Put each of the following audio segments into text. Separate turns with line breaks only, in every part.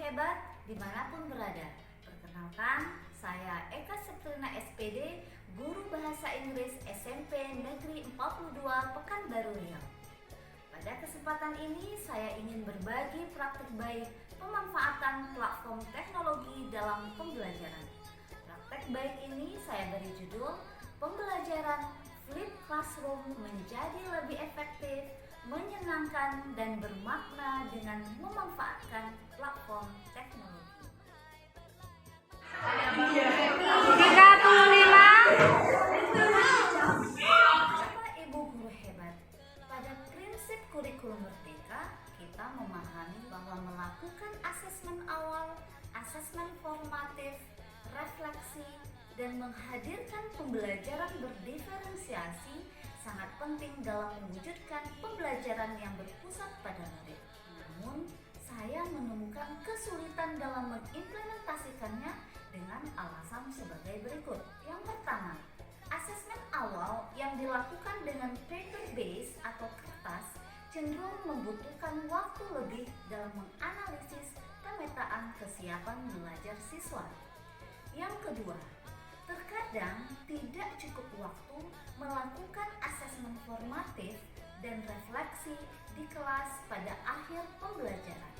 hebat dimanapun berada. Perkenalkan, saya Eka Septrina SPD, Guru Bahasa Inggris SMP Negeri 42 Pekanbaru Riau. Pada kesempatan ini, saya ingin berbagi praktik baik pemanfaatan platform teknologi dalam pembelajaran. Praktek baik ini saya beri judul Pembelajaran Flip Classroom menjadi lebih efektif, menyenangkan, dan bermakna dengan memanfaatkan platform teknologi.
35.
Bapak Ibu guru hebat, pada prinsip kurikulum merdeka, kita memahami bahwa melakukan asesmen awal, asesmen formatif, refleksi, dan menghadirkan pembelajaran berdiferensiasi sangat penting dalam mewujudkan pembelajaran yang berpusat pada murid. Namun, saya menemukan kesulitan dalam mengimplementasikannya dengan alasan sebagai berikut. Yang pertama, asesmen awal yang dilakukan dengan paper base atau kertas cenderung membutuhkan waktu lebih dalam menganalisis pemetaan kesiapan belajar siswa. Yang kedua, terkadang tidak cukup waktu melakukan asesmen formatif dan refleksi di kelas pada akhir pembelajaran.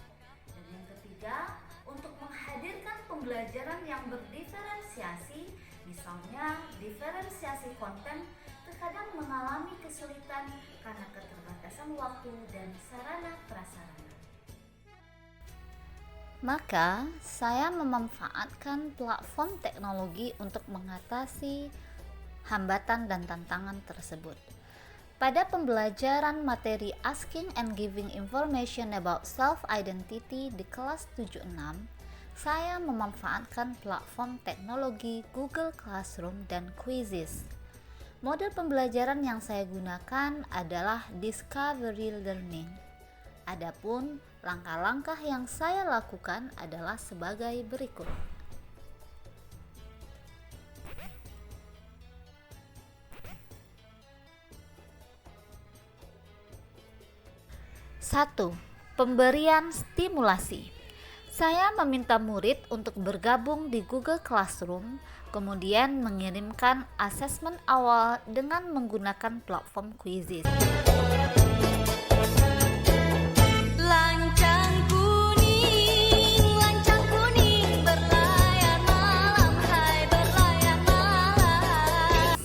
Dan yang ketiga, untuk menghadirkan pembelajaran yang berdiferensiasi, misalnya diferensiasi konten, terkadang mengalami kesulitan karena keterbatasan waktu dan sarana prasarana.
Maka, saya memanfaatkan platform teknologi untuk mengatasi hambatan dan tantangan tersebut. Pada pembelajaran materi Asking and Giving Information about Self-Identity di kelas 76, saya memanfaatkan platform teknologi Google Classroom dan Quizzes. Model pembelajaran yang saya gunakan adalah Discovery Learning. Adapun langkah-langkah yang saya lakukan adalah sebagai berikut. 1. Pemberian stimulasi. Saya meminta murid untuk bergabung di Google Classroom, kemudian mengirimkan asesmen awal dengan menggunakan platform Quizzes. Lancang kuning berlayar malam, hai berlayar malam.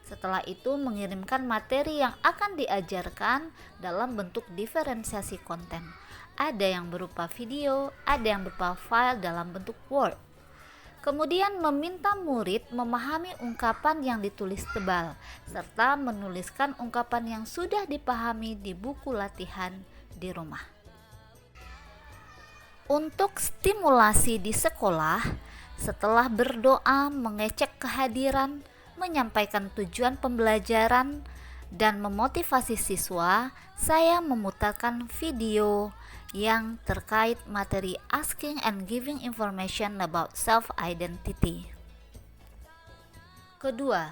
Setelah itu mengirimkan materi yang akan diajarkan dalam bentuk diferensiasi konten. Ada yang berupa video, ada yang berupa file dalam bentuk Word. Kemudian meminta murid memahami ungkapan yang ditulis tebal, serta menuliskan ungkapan yang sudah dipahami di buku latihan di rumah. Untuk stimulasi di sekolah, setelah berdoa, mengecek kehadiran, menyampaikan tujuan pembelajaran, dan memotivasi siswa, saya memutarkan video yang terkait materi Asking and Giving Information about Self-Identity. Kedua,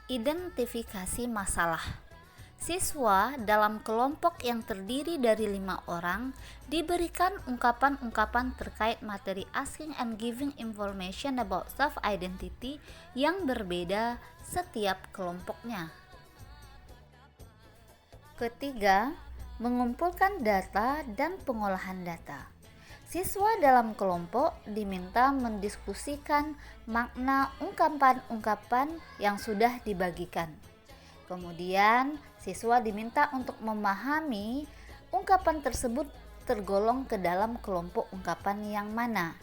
identifikasi masalah. Siswa dalam kelompok yang terdiri dari 5 orang diberikan ungkapan-ungkapan terkait materi Asking and Giving Information about Self-Identity yang berbeda setiap kelompoknya. Ketiga, mengumpulkan data dan pengolahan data. Siswa dalam kelompok diminta mendiskusikan makna ungkapan-ungkapan yang sudah dibagikan. Kemudian, siswa diminta untuk memahami ungkapan tersebut tergolong ke dalam kelompok ungkapan yang mana.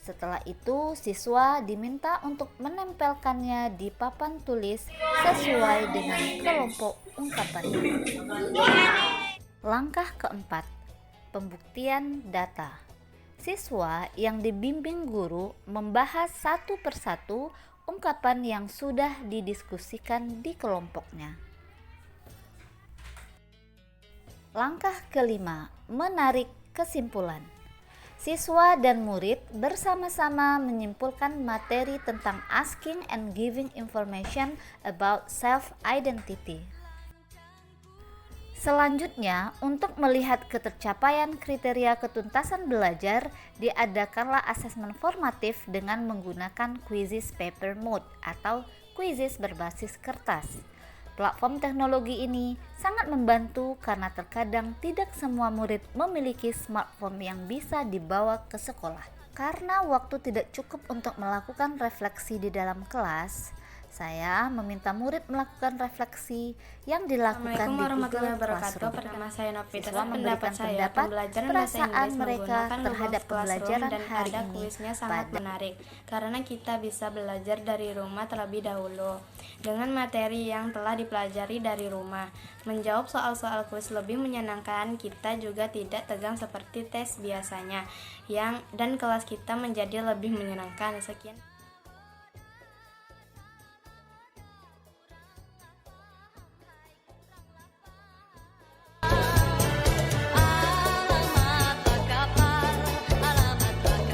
Setelah itu, siswa diminta untuk menempelkannya di papan tulis sesuai dengan kelompok ungkapannya. Langkah keempat, pembuktian data. Siswa yang dibimbing guru membahas satu persatu ungkapan yang sudah didiskusikan di kelompoknya. Langkah kelima, menarik kesimpulan. Siswa dan murid bersama-sama menyimpulkan materi tentang Asking and Giving Information about Self-Identity. Selanjutnya, untuk melihat ketercapaian kriteria ketuntasan belajar, diadakanlah asesmen formatif dengan menggunakan quizzes paper mode atau quizzes berbasis kertas. Platform teknologi ini sangat membantu karena terkadang tidak semua murid memiliki smartphone yang bisa dibawa ke sekolah. Karena waktu tidak cukup untuk melakukan refleksi di dalam kelas, saya meminta murid melakukan refleksi yang dilakukan
Assalamualaikum
di
warahmatullahi
Google
wabarakatuh.
Classroom.
Pertama saya Novita.
Siswa
Pendapat
memberikan
saya
pendapat,
pembelajaran bahasa
perasaan
Inggris
mereka
menggunakan
terhadap
Google Classroom
pembelajaran
dan
hari
ada
ini
kuisnya sangat menarik karena kita bisa belajar dari rumah terlebih dahulu dengan materi yang telah dipelajari dari rumah. Menjawab soal-soal kuis lebih menyenangkan, kita juga tidak tegang seperti tes biasanya dan kelas kita menjadi lebih menyenangkan. Sekian.